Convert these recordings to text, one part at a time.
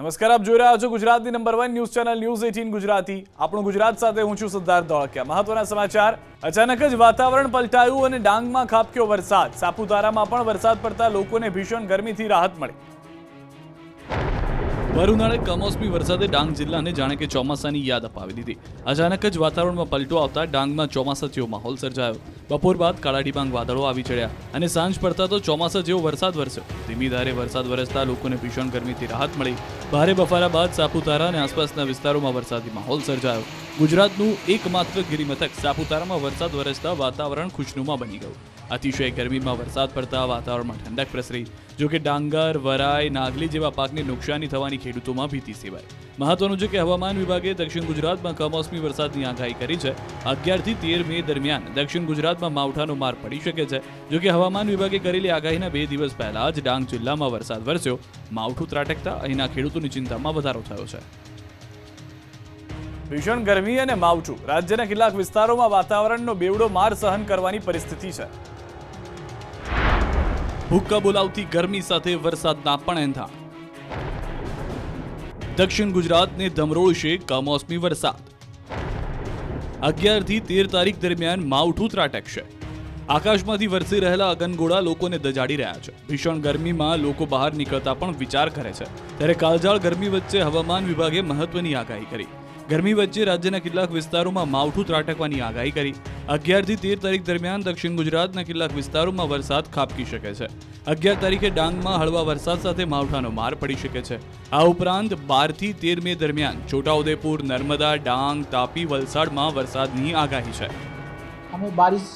નમસ્કાર, આપ જોઈ રહ્યા છો ગુજરાતની number 1 news channel news 18 Gujarati. આપણું ગુજરાત સાથે હું છું સિદ્ધાર્થ ધોળકિયા। મહત્વના સમાચાર। અચાનક જ વાતાવરણ પલટાયું અને ડાંગમાં ખાબક્યો વરસાદ। સાપુતારામાં પણ વરસાદ પડતા લોકોને ભીષણ ગરમીથી રાહત મળી। ભર ઉનાળે કમોસમી વરસાદે ડાંગ જિલ્લાને જાણે કે ચોમાસાની યાદ અપાવી દીધી। અચાનક જ વાતાવરણમાં પલટો આવતા ડાંગમાં ચોમાસા જેવો માહોલ સર્જાયો। બપોર બાદ કાળા ડિબાંગ વાદળો આવી ચડ્યા અને સાંજ પડતા તો ચોમાસા જેવો વરસાદ વરસ્યો। ધીમી ધારે વરસાદ વરસતા લોકોને ભીષણ ગરમીથી રાહત મળી। ભારે બફારા બાદ સાપુતારા અને આસપાસના વિસ્તારોમાં વરસાદી માહોલ સર્જાયો। ગુજરાતનું એકમાત્ર ગિરિમથક સાપુતારામાં વરસાદ વરસતા વાતાવરણ ખુશનુમા બની ગયું। અતિશય ગરમીમાં વરસાદ પડતા વાતાવરણમાં ઠંડક પ્રસરી। જો કે ડાંગર, વરાઈ, નાગલી જેવા પાકને નુકસાની થવાની ખેડૂતોમાં ભીતિ સેવાય। મહત્વનું છે કે હવામાન વિભાગે દક્ષિણ ગુજરાતમાં કમોસમી વરસાદની આગાહી કરી છે। 11 થી 13 મે દરમિયાન દક્ષિણ ગુજરાતમાં માવઠાનો માર પડી શકે છે। જો કે હવામાન વિભાગે કરેલી આગાહીના 2 દિવસ પહેલા જ ડાંગ જિલ્લામાં વરસાદ વરસ્યો। માવઠું ત્રાટકતા અહીંના ખેડૂતોની ચિંતામાં વધારો થયો છે। ભીષણ ગરમી અને માવઠું રાજ્યના કેટલાક વિસ્તારોમાં વાતાવરણનો બેવડો માર સહન કરવાની પરિસ્થિતિ છે। ભૂક્કા બોલાવતી ગરમી સાથે વરસાદના પણ એંધાણ। દક્ષિણ ગુજરાતને ધમરોળશે કમોસમી વરસાદ। 11 થી 13 તારીખ દરમિયાન માવઠું ત્રાટકશે। આકાશમાંથી વરસી રહેલા અગનગોળા લોકોને દજાડી રહ્યા છે। ભીષણ ગરમીમાં લોકો બહાર નીકળતા પણ વિચાર કરે છે। ત્યારે કાળઝાળ ગરમી વચ્ચે હવામાન વિભાગે મહત્વની આગાહી કરી। ગરમી વચ્ચે રાજ્યના કેટલાક વિસ્તારોમાં માવઠું ત્રાટકવાની આગાહી કરી। 11 થી 13 તારીખ દરમિયાન દક્ષિણ ગુજરાતના કેટલાક વિસ્તારોમાં વરસાદ ખાબકી શકે છે। 11 તારીખે ડાંગમાં હળવા વરસાદ સાથે માવઠાનો માર પડી શકે છે। આ ઉપરાંત 12 થી 13 મે દરમિયાન છોટાઉદેપુર, નર્મदा, ડાंग, तापी, वलसाड में वरसादनी आगाही है। हमें बारिश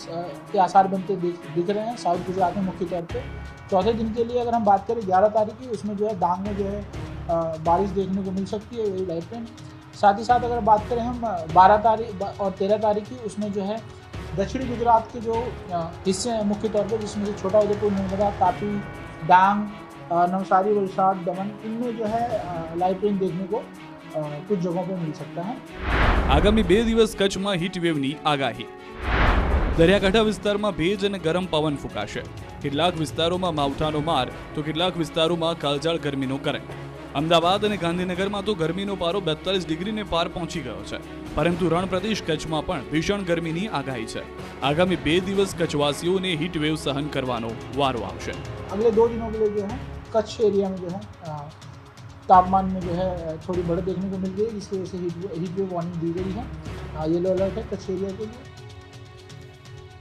के आसार बनते दिख रहे हैं साउथ गुजरात में मुख्य तौर पे। चौथे दिन के लिए अगर हम बात करें 11 तारीख की, उसमें जो है डांग में जो है बारिश देखने को मिल सकती है, वही लाइट रेन। साथ ही साथ अगर बात करें हम 12 तारीख और 13 तारीख की, उसमें जो है दक्षिणी गुजरात के जो हिस्से हैं मुख्य तौर पर, जिसमें से छोटाउदेपुर, नर्मदा, तापी, डांग, नवसारी, वलसाड, दमन, इनमें जो है लाइट रेन देखने को कुछ जगहों पर मिल सकता है। आगामी 2 દિવસ કચ્છમાં હીટ વેવની આગાહી। દરિયાકાંઠા વિસ્તારમાં ભેજ અને ગરમ પવન ફૂંકાશે। કેટલાક વિસ્તારોમાં માવઠાનો માર તો કેટલાક વિસ્તારોમાં કાળઝાળ ગરમીનો કરંટ। અમદાવાદ અને ગાંધીનગરમાં તો ગરમીનો પારો 42 ડિગ્રીને પાર પહોંચી ગયો છે। પરંતુ રણ પ્રદેશ કચ્છમાં પણ ભીષણ ગરમીની આગાહી છે। આગામી 2 દિવસ કચ્છવાસીઓને હીટ વેવ સહન કરવાનો વારો આવશે। अगले 2 दिनों के लिए जो है कच्छ एरिया में जो है तापमान में जो है थोड़ी बढ़त देखने को मिल गई, जिसकी वजह से हीट वेव वार्निंग दी गई है। येलो अलर्ट है कच्छ एरिया के लिए।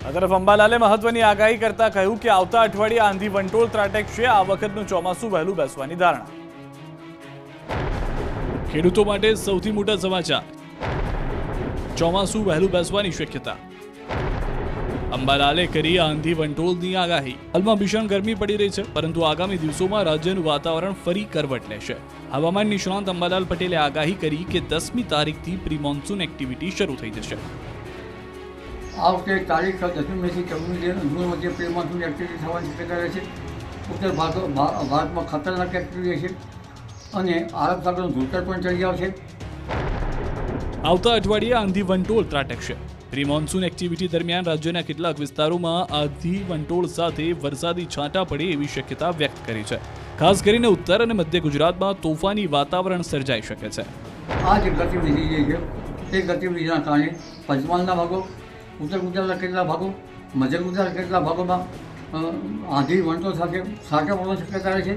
આ તરફ અંબાલાલે મહત્વની આગાહી કરતા કહ્યું કે આવતા અઠવાડિયે આંધી વંટોળ ત્રાટકશે। આ વખતનું ચોમાસું વહેલું બેસવાની ધારણા। ખેડૂતો માટે સૌથી મોટા સમાચાર। ચોમાસું વહેલું બેસવાની શક્યતા। અંબાલાલે કરી આંધી વંટોળની આગાહી। હાલમાં ભીષણ ગરમી પડી રહી છે, પરંતુ આગામી દિવસોમાં રાજ્યનું વાતાવરણ ફરી કરવટ લેશે। હવામાન નિષ્ણાંત અંબાલાલ પટેલે આગાહી કરી કે 10મી તારીખથી પ્રી મોન્સૂન એક્ટિવિટી શરૂ થઈ જશે। આ વખતે તારીખ 10મી મેથી 14મી જૂન વચ્ચે પ્રી મોન્સૂન એક્ટિવિટી થવાની શક્યતા રહેશે। ઉત્તર ભારતમાં ખતરનાક એક્ટિવિટી છે અને અરબ સાગરનું ધૂળતર પણ ચડી આવશે। આવતા અઠવાડિયે આંધી વંટોળ ત્રાટકશે। પ્રી મોન્સૂન એક્ટિવિટી દરમિયાન રાજ્યના કેટલાક વિસ્તારોમાં આંધી વંટોળ સાથે વરસાદી છાંટા પડે એવી શક્યતા વ્યક્ત કરી છે। ખાસ કરીને ઉત્તર અને મધ્ય ગુજરાતમાં તોફાની વાતાવરણ સર્જાઈ શકે છે। આ જે ગતિવિધિ જે છે તે ગતિવિધિના કારણે પંચમહાલના ભાગો, ઉત્તર ગુજરાતના કેટલાક ભાગો, મધ્ય ગુજરાતના કેટલાક ભાગોમાં આંધી વંટોળ સાથે છાંટા પડવાની શક્યતા રહે છે।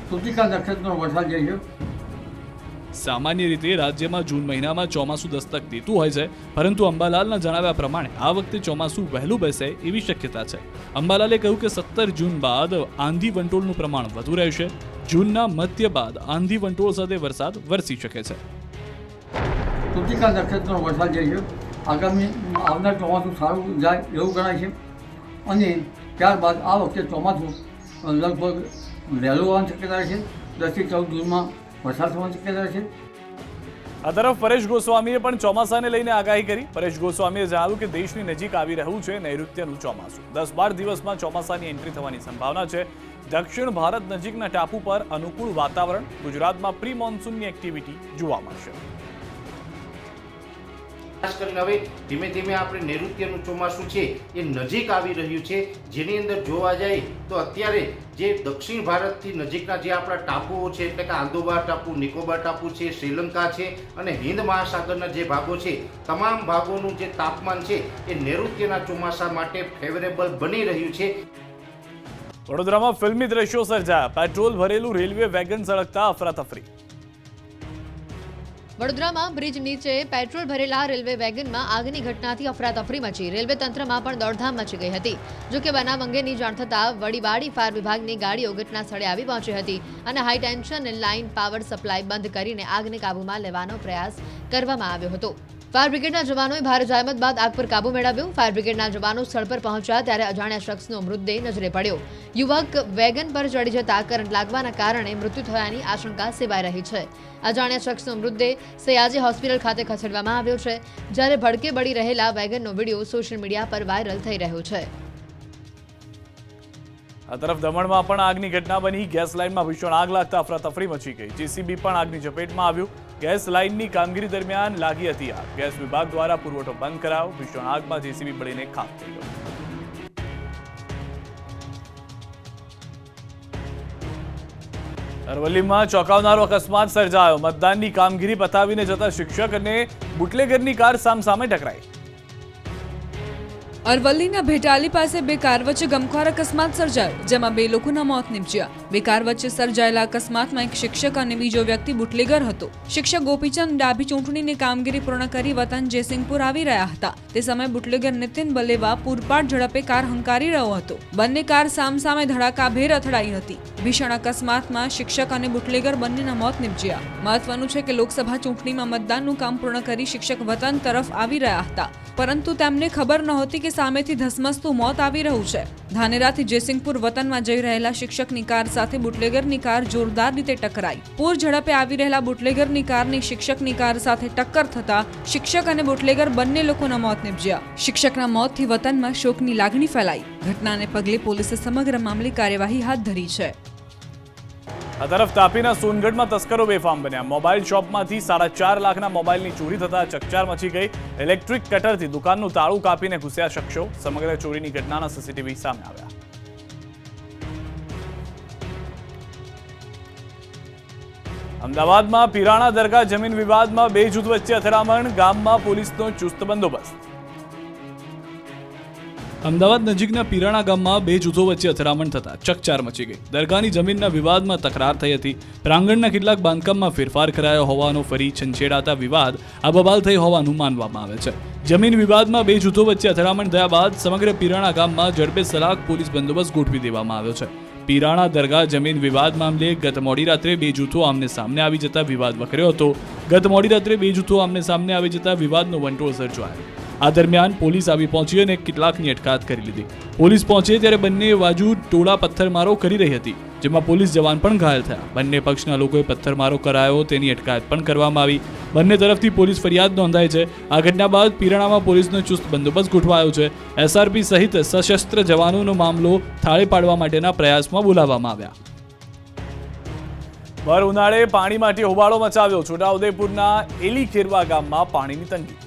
કૃતિકા નક્ષત્રનો વરસાદ જે છે સામાન્ય રીતે રાજ્યમાં જૂન મહિનામાં ચોમાસું દસ્તક દેતું હોય છે, પરંતુ અંબાલાલના જણાવ્યા પ્રમાણે આ વખતે ચોમાસું વહેલું બેસે એવી શક્યતા છે। અંબાલાલે કહ્યું કે 17 જૂન બાદ આંધી વંટોળનું પ્રમાણ વધુ રહેશે। જૂનના મધ્ય બાદ આંધી વંટોળ સાથે વરસાદ વરસી શકે છે। કૃતિકા નક્ષત્રનો વરસાદ જે છે આગામી આવનાર ચોમાસું સારું જાય એવું ગણાય છે અને ત્યારબાદ આ વખતે ચોમાસું લગભગ વહેલું આવવાની શક્યતા રહે છે। 10 થી 14 જૂનમાં વરસાદ થવાની શક્યતા રહે છે। આ તરફ પરેશ ગોસ્વામીએ પણ ચોમાસાને લઈને આગાહી કરી। પરેશ ગોસ્વામીએ જણાવ્યું કે દેશની નજીક આવી રહ્યું છે નૈઋત્યનું ચોમાસું। 10-12 દિવસમાં ચોમાસાની એન્ટ્રી થવાની સંભાવના છે। દક્ષિણ ભારત નજીકના ટાપુ પર અનુકૂળ વાતાવરણ। ગુજરાતમાં પ્રી મોન્સૂનની એક્ટિવિટી જોવા મળશે। ખાસ કરીને હવે ધીમે ધીમે આપણે નૈઋત્યનું ચોમાસું છે એ નજીક આવી રહ્યું છે, જેની અંદર જોવા જાય તો અત્યારે જે દક્ષિણ ભારતથી નજીકના જે આપણા ટાપુઓ છે એટલે કે આંદોબાર ટાપુ, નિકોબાર ટાપુ છે, શ્રીલંકા છે અને હિન્દ મહાસાગરના જે ભાગો છે તમામ ભાગોનું જે તાપમાન છે એ નૈઋત્યના ચોમાસા માટે ફેવરેબલ બની રહ્યું છે. વડોદરામાં ફિલ્મી દ્રશ્યો સર્જાયા. પેટ્રોલ ભરેલું રેલવે વેગન સળગતા અફરાતફરી. વડોદરામાં બ્રિજ નીચે પેટ્રોલ ભરેલા રેલવે વેગનમાં આગની ઘટનાથી અફરાતફરી મચી. રેલવે તંત્રમાં પણ દોડધામ મચી ગઈ હતી. જોકે બનાવ અંગેની જાણ થતાં વડીવાડી ફાયર વિભાગની ગાડીઓ ઘટના સ્થળે આવી પહોંચી હતી અને high tension line power supply બંધ કરીને આગને કાબૂમાં લેવાનો પ્રયાસ કરવામાં આવ્યો હતો. ફાયર બ્રિગેડના જવાનોએ ભારે જહેમત બાદ આગ પર કાબુ મેળવ્યો. ફાયર બ્રિગેડના જવાનો સ્થળ પર પહોંચ્યા ત્યારે અજાણ્યા શખ્સનો મૃતદેહ નજરે પડ્યો. યુવક વેગન પર ચડી જતા કરંટ લાગવાના કારણે મૃત્યુ થયાની આશંકા સેવાઈ રહી છે. અજાણ્યા શખ્સનો મૃતદેહ સયાજી હોસ્પિટલ ખાતે ખસેડવામાં આવ્યો છે, જ્યારે ભડકે બળી રહેલા વેગનનો વિડીયો સોશિયલ મીડિયા પર વાયરલ થઈ રહ્યો છે. આ તરફ દમણમાં પણ આગની ઘટના બની. ગેસ લાઇનમાં ભીષણ આગ લાગતા અફરાતફરી મચી ગઈ. જેસીબી પણ આગની ચપેટમાં આવ્યું. ગેસ લાઇનની કામગીરી દરમિયાન લાગી હતી આગ. ગેસ વિભાગ દ્વારા પુરવઠો બંધ કરાયો. ભીષણ આગમાં જેસીબી બળીને ખાખ થઈ ગયો. અરવલ્લીમાં ચોંકાવનારો અકસ્માત સર્જાયો. મતદાનની કામગીરી પતાવીને જતા શિક્ષક અને બુટલેગરની કાર સામસામે ટકરાઈ. અરવલ્લીના ભેટાલી પાસે બે કાર વચ્ચે ગમખ્વાર અકસ્માત સર્જાયો, જેમાં બે લોકોના મોત નીપજ્યા. બે કાર વચ્ચે સર્જાયેલા અકસ્માતમાં એક શિક્ષક અને બીજો વ્યક્તિ બુટલેગર હતો. શિક્ષક ગોપીચંદ ડાભી ચૂંટણીની કામગીરી પૂર્ણ કરી વતન જયસિંહપુર આવી રહ્યા હતા. તે સમયે બુટલેગર નીતિન બલેવા પૂરપાટ ઝડપે કાર હંકારી રહ્યો હતો. બંને કાર સામસામે ધડાકાભેર અથડાઈ હતી. ભીષણ અકસ્માતમાં શિક્ષક અને બુટલેગર બંનેના મોત નીપજ્યા. મહત્વનું છે કે લોકસભા ચૂંટણીમાં મતદાનનું કામ પૂર્ણ કરી શિક્ષક વતન તરફ આવી રહ્યા હતા, પરંતુ તેમને ખબર નહોતી કે સામેથી ધસમસતું મોત આવી રહ્યું છે. ધાનેરાથી જયસિંહપુર વતનમાં જઈ રહેલા શિક્ષકની કાર સાથે બુટલેગરની કાર જોરદાર રીતે ટકરાઈ. પૂર ઝડપે આવી રહેલા બુટલેગરની કારની શિક્ષકની કાર સાથે ટક્કર થતા શિક્ષક અને બુટલેગર બંને લોકોના મોત નીપજ્યા. શિક્ષકના મોતથી વતનમાં શોકની લાગણી ફેલાઈ. ઘટનાને પગલે પોલીસે સમગ્ર મામલે કાર્યવાહી હાથ ધરી છે. આ તરફ તાપીના સોનગઢમાં તસ્કરો બેફામ બન્યા. મોબાઈલ શોપમાંથી 4.5 લાખના મોબાઈલની ચોરી થતા ચકચાર મચી ગઈ. ઇલેક્ટ્રિક કટરથી દુકાનનું તાળું કાપીને ઘૂસ્યા શખ્સો. સમગ્ર ચોરીની ઘટનાના સીસીટીવી સામે આવ્યા. અમદાવાદમાં પીરાણા દરગાહ જમીન વિવાદમાં બે જૂથ વચ્ચે અથડામણ. ગામમાં પોલીસનો ચુસ્ત બંદોબસ્ત. અમદાવાદ નજીકના પીરાણા ગામમાં બે જૂથો વચ્ચે અથડામણ થતા ચકચાર મચી ગઈ. દરગાહની જમીનના વિવાદમાં તકરાર થઈ હતી. પ્રાંગણના કેટલાક બાંધકામમાં ફેરફાર કરાયો હોવાનો ફરી છંછેડાતા વિવાદ આબોબાલ થઈ હોવાનું માનવામાં આવે છે. જમીન વિવાદમાં બે જૂથો વચ્ચે અથડામણ થયા બાદ સમગ્ર પીરાણા ગામમાં ઝડપે સલાક પોલીસ બંદોબસ્ત ગોઠવી દેવામાં આવ્યો છે. પીરાણા દરગાહ જમીન વિવાદ મામલે ગત મોડી રાત્રે બે જૂથો આમને સામને આવી જતા વિવાદ વકર્યો હતો. ગત મોડી રાત્રે બે જૂથો આમને સામને આવી જતા વિવાદનો વંટોળ સર્જાયો. આ દરમિયાન પોલીસ આવી પહોંચી અને કેટલાકની અટકાયત કરી લીધી. પોલીસ પહોંચે ત્યારે બંને બાજુ ટોળા પથ્થરમારો કરી રહી હતી, જેમાં પોલીસ જવાન પણ ઘાયલ થયા. બંને પક્ષના લોકોએ પથ્થરમારો કરાયો, તેની અટકાયત પણ કરવામાં આવી. બંને તરફથી પોલીસ ફરિયાદ નોંધાઈ છે. આ ઘટના બાદ પીરાણામાં પોલીસનો ચુસ્ત બંદોબસ્ત ગોઠવાયો છે. એસઆરપી સહિત સશસ્ત્ર જવાનોનો મામલો થાળે પાડવા માટેના પ્રયાસમાં બોલાવવામાં આવ્યા. ભર ઉનાળે પાણી માટે હોબાળો મચાવ્યો. છોટાઉદેપુરના એલી ખેરવા ગામમાં પાણીની તંગી.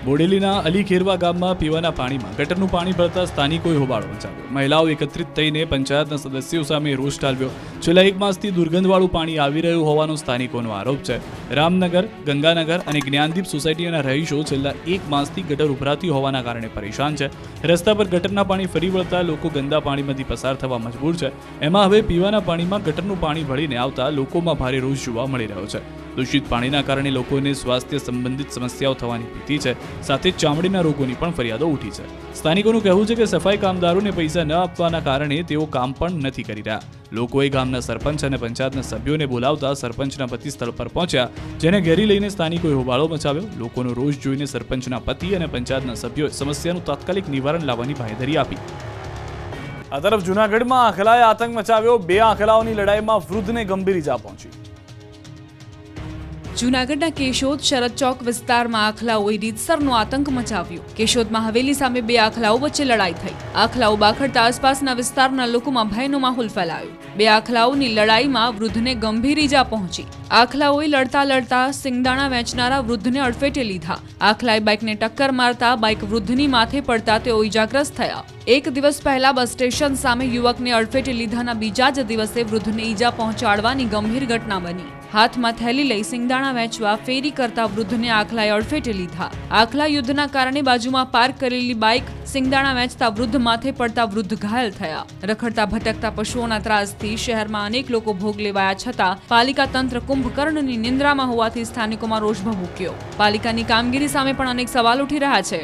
બોડેલીના અલી ખેરવા ગામમાં પીવાના પાણીમાં ગટરનું પાણી ભરતા સ્થાનિકોએ હોબાળો મચાવ્યો. મહિલાઓ એકત્રિત થઈને પંચાયતના સદસ્યો સામે રોષ ઠાલવ્યો. છેલ્લા 1 માસથી દુર્ગંધવાળું પાણી આવી રહ્યું હોવાનો સ્થાનિકોનો આરોપ છે. રામનગર, ગંગાનગર અને જ્ઞાનદીપ સોસાયટીના રહીશો છેલ્લા 1 માસથી ગટર ઉભરાતી હોવાના કારણે પરેશાન છે. રસ્તા પર ગટરના પાણી ફરી વળતા લોકો ગંદા પાણીમાંથી પસાર થવા મજબૂર છે. એમાં હવે પીવાના પાણીમાં ગટરનું પાણી ભળીને આવતા લોકોમાં ભારે રોષ જોવા મળી રહ્યો છે. દૂષિત પાણીના કારણે લોકોને સ્વાસ્થ્ય સંબંધિત સમસ્યાઓ થવાની ભીતિ છે. સાથે જ ચામડીના રોગોની પણ ફરિયાદો ઉઠી છે. સ્થાનિકોનું કહેવું છે કે સફાઈ કામદારોને પૈસા ન આપવાના કારણે તેઓ કામ પણ નથી કરી રહ્યા. લોકોએ ગામના સરપંચ અને પંચાયતના સભ્યોને બોલાવતા સરપંચના પતિ સ્થળ પર પહોંચ્યા, જેને ઘેરી લઈને સ્થાનિકોએ હોબાળો મચાવ્યો. લોકોનો રોષ જોઈને સરપંચના પતિ અને પંચાયતના સભ્યોએ સમસ્યાનું તાત્કાલિક નિવારણ લાવવાની બાંહેધરી આપી. આ તરફ જૂનાગઢમાં આંખલાએ આતંક મચાવ્યો. 2 આંખલાઓની લડાઈમાં વૃદ્ધને ગંભીર ઈજા પહોંચી. જૂનાગઢના કેશોદ શરદ ચોક વિસ્તારમાં આખલાઓએ રીતસરનો આતંક મચાવ્યો. કેશોદમાં હવેલી સામે બે આખલાઓ વચ્ચે લડાઈ થઈ. આખલાઓ બાખડતા આસપાસના વિસ્તારના લોકોમાં ભયનો માહોલ ફેલાયો. બે આખલાઓની લડાઈમાં વૃદ્ધને ગંભીર ઈજા પહોંચી. આખલાઓએ લડતા લડતા સિંગદાણા વેચનારા વૃદ્ધને અડફેટે લીધા. આખલાએ બાઇકને ટક્કર મારતા બાઇક વૃદ્ધની માથે પડતા તેઓ ઈજાગ્રસ્ત થયા. એક દિવસ પહેલા બસ સ્ટેશન સામે યુવકને અડફેટે લીધાના બીજા જ દિવસે વૃદ્ધને ઈજા પહોંચાડવાની ગંભીર ઘટના બની. હાથમાં થેલી લઈ સિંગદાણા વેચવા ફેરી કરતા વૃદ્ધને આખલાએ અડફેટે લીધા. આખલા યુદ્ધના કારણે બાજુમાં પાર્ક કરેલી બાઇક સિંગદાણા વેચતા વૃદ્ધ માથે પડતા વૃદ્ધ ઘાયલ થયા. રખડતા ભટકતા પશુઓના ત્રાસથી શહેરમાં અનેક લોકો ભોગ લેવાયા છતાં પાલિકા તંત્ર કુંભકર્ણની નિંદ્રામાં હોવાથી સ્થાનિકોમાં રોષ ભભૂક્યો. પાલિકાની કામગીરી સામે પણ અનેક સવાલ ઉઠી રહ્યા છે.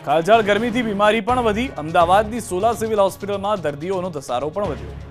કાળઝાળ ગરમીથી બીમારી પણ વધી. અમદાવાદની સોલા સિવિલ હોસ્પિટલમાં દર્દીઓનો ધસારો પણ વધ્યો.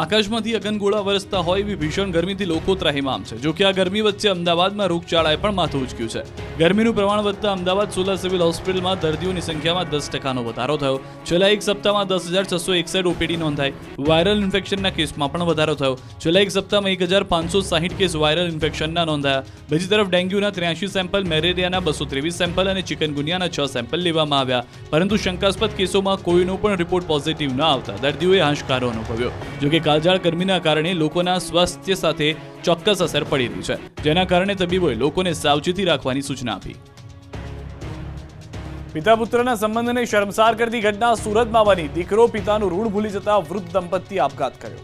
આકાશમાંથી અગનગોળા વરસતા હોય એવી ભીષણ ગરમીથી લોકો ત્રાહિમામ છે. જો કે આ ગરમી વચ્ચે અમદાવાદમાં રોગચાળાએ પણ માથું ઉંચક્યું છે. ગરમીનું પ્રમાણ વધતા અમદાવાદ સોલા સિવિલ હોસ્પિટલમાં દર્દીઓની સંખ્યામાં 10% વધારો થયો. છેલ્લા એક સપ્તાહમાં 10,661 ઓપીડી નોંધાઈ. વાયરલ ઇન્ફેક્શનના કેસમાં પણ વધારો થયો. છેલ્લા એક સપ્તાહમાં 1,560 કેસ વાયરલ ઇન્ફેક્શનના નોંધાયા. બીજી તરફ ડેન્ગ્યુના 83 સેમ્પલ, મેલેરિયાના 223 સેમ્પલ અને ચિકનગુનિયાના 6 સેમ્પલ લેવામાં આવ્યા. પરંતુ શંકાસ્પદ કેસોમાં કોઈનો પણ રિપોર્ટ પોઝિટિવ ન આવતા દર્દીઓએ હાશકારો અનુભવ્યો. જોકે કાળઝાળ ગરમીના કારણે લોકોના સ્વાસ્થ્ય સાથે ચોક્કસ અસર પડી રહી છે, જેના કારણે તબીબોએ લોકોને સાવચેતી રાખવાની સૂચના આપી. પિતા પુત્રના સંબંધને શર્મસાર કરતી ઘટના સુરતમાં બની. દીકરો પિતાનું ઋણ ભૂલી જતા વૃદ્ધ દંપતીએ આપઘાત કર્યો.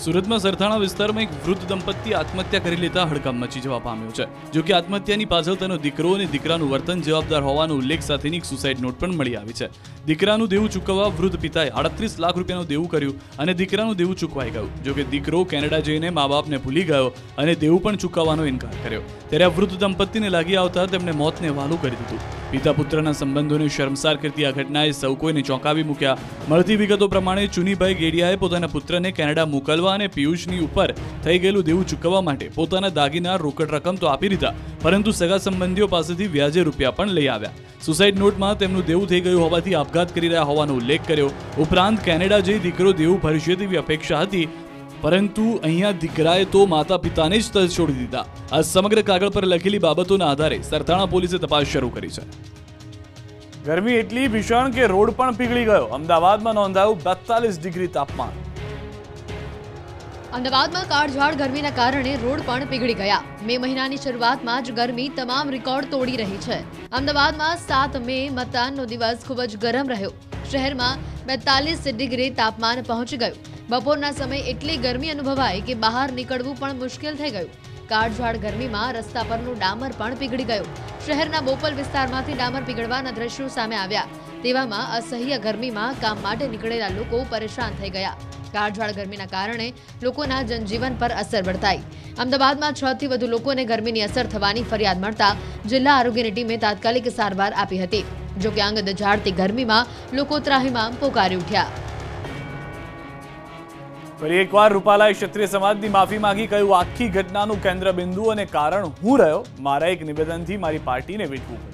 સુરતમાં સરથાણા વિસ્તારમાં એક વૃદ્ધ દંપતી આત્મહત્યા કરી લેતા હડકંપ મચી જવા પામ્યો છે. જો કે આત્મહત્યાની પાછળ તેનો દીકરો અને દીકરાનું વર્તન જવાબદાર હોવાનો ઉલ્લેખ સાથેની એક સુસાઇડ નોટ પણ મળી આવી છે. દીકરાનું દેવું ચૂકવવા વૃદ્ધ પિતાએ 38 લાખ રૂપિયાનું દેવું કર્યું અને દીકરાનું દેવું ચૂકવાઈ ગયું. જો કે દીકરો કેનેડા જઈને મા બાપને ભૂલી ગયો અને દેવું પણ ચૂકવવાનો ઇનકાર કર્યો. ત્યારે આ વૃદ્ધ દંપતીને લાગી આવતા તેમણે મોતને વહાલું કરી દીધું. પિતા પુત્રના સંબંધોને શર્મસાર કરતી આ ઘટનાએ સૌ કોઈને ચોંકાવી મૂક્યા. મળતી વિગતો પ્રમાણે ચુનીભાઈ ગેડિયાએ પોતાના પુત્રને કેનેડા મોકલવા અને પિયુષની ઉપર થઈ ગયેલું દેવું ચૂકવવા માટે પોતાના દાગીના રોકડ રકમ તો આપી દીધા, પરંતુ સગા સંબંધીઓ પાસેથી વ્યાજે રૂપિયા પણ લઈ આવ્યા. સુસાઇડ નોટમાં તેમનું દેવું થઈ ગયું હોવાથી આપઘાત કરી રહ્યા હોવાનો ઉલ્લેખ કર્યો. ઉપરાંત કેનેડા જઈ દીકરો દેવું ભરશે તેવી અપેક્ષા હતી, પરંતુ અહીંયા દીકરાએ તો માતા પિતાને જ તજ છોડી દીધા. આ સમગ્ર કાગળ પર લખેલી બાબતોના આધારે સરથાણા પોલીસે તપાસ શરૂ કરી છે. ગરમી એટલી ભીષણ કે રોડ પણ પીગળી ગયો. અમદાવાદમાં નોંધાયું 42 ડિગ્રી તાપમાન. અમદાવાદમાં કાળઝાળ ગરમીના કારણે રોડ પણ પીગળી ગયા. મે મહિનાની શરૂઆતમાં જ ગરમી તમામ રેકોર્ડ તોડી રહી છે. અમદાવાદમાં 7 મે મતદાનનો દિવસ ખૂબ જ ગરમ રહ્યો. શહેરમાં 42 ડિગ્રી તાપમાન પહોંચી ગયું. બપોરના સમયે એટલી ગરમી અનુભવાઈ કે બહાર નીકળવું પણ મુશ્કેલ થઈ ગયું. કાળઝાળ ગરમીમાં રસ્તા પરનું ડામર પણ પીગળી ગયું. શહેરના બોપલ વિસ્તારમાંથી ડામર પીગળવાના દ્રશ્યો સામે આવ્યા. તેવામાં અસહ્ય ગરમીમાં કામ માટે નીકળેલા લોકો પરેશાન થઈ ગયા. કાળઝાળ ગરમીના કારણે લોકોના જનજીવન પર અસર વર્તાઈ. અમદાવાદમાં 6 થી વધુ લોકોને ગરમીની અસર થવાની ફરિયાદ મળતા જિલ્લા આરોગ્યની ટીમે તાત્કાલિક સારવાર આપી હતી. જો કે આંગદ ઝાડતી ગરમીમાં લોકો ત્રાહિમામ પોકારી ઉઠ્યા. ફરી એકવાર રૂપાલાએ ક્ષત્રિય સમાજની માફી માંગી. કહ્યું, આખી ઘટનાનું કેન્દ્રબિંદુ અને કારણ હું રહ્યો. મારા એક નિવેદનથી મારી પાર્ટીને વેઠવું પડ્યું.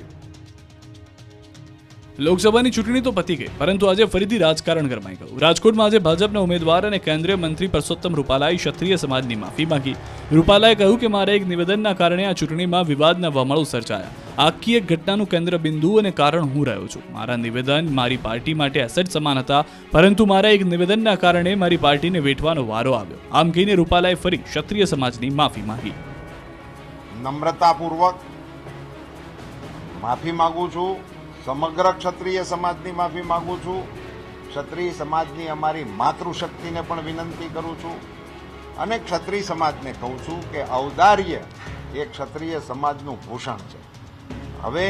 લોકસભાની ચૂંટણી તો પતી ગઈ, પરંતુ આજે ફરીથી રાજકારણ ગરમાઈ ગયું. રાજકોટમાં આજે ભાજપના ઉમેદવાર અને કેન્દ્રીય મંત્રી પરસોત્તમ રૂપાલાએ ક્ષત્રિય સમાજની માફી માંગી. રૂપાલાએ કહ્યું કે મારા એક નિવેદનના કારણે આ ચૂંટણીમાં વિવાદના વમળો સર્જાયા. આખી એક ઘટનાનું કેન્દ્રબિંદુ અને કારણ હું રહ્યો છું. મારા નિવેદન મારી પાર્ટી માટે એસેટ સમાન હતા, પરંતુ મારા એક નિવેદનના કારણે મારી પાર્ટીને વેઠવાનો વારો આવ્યો. આમ કહીને રૂપાલાએ ફરી ક્ષત્રિય સમાજની માફી માંગી. નમ્રતાપૂર્વક માફી માંગુ છું. સમગ્ર ક્ષત્રિય સમાજની માફી માંગુ છું. ક્ષત્રિય સમાજની અમારી માતૃશક્તિને પણ વિનંતી કરું છું અને ક્ષત્રિય સમાજને કહું છું કે ઔદાર્ય એ ક્ષત્રિય સમાજનું ભૂષણ છે. હવે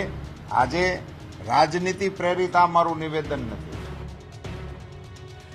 આજે રાજનીતિ પ્રેરિત આ મારું નિવેદન નથી.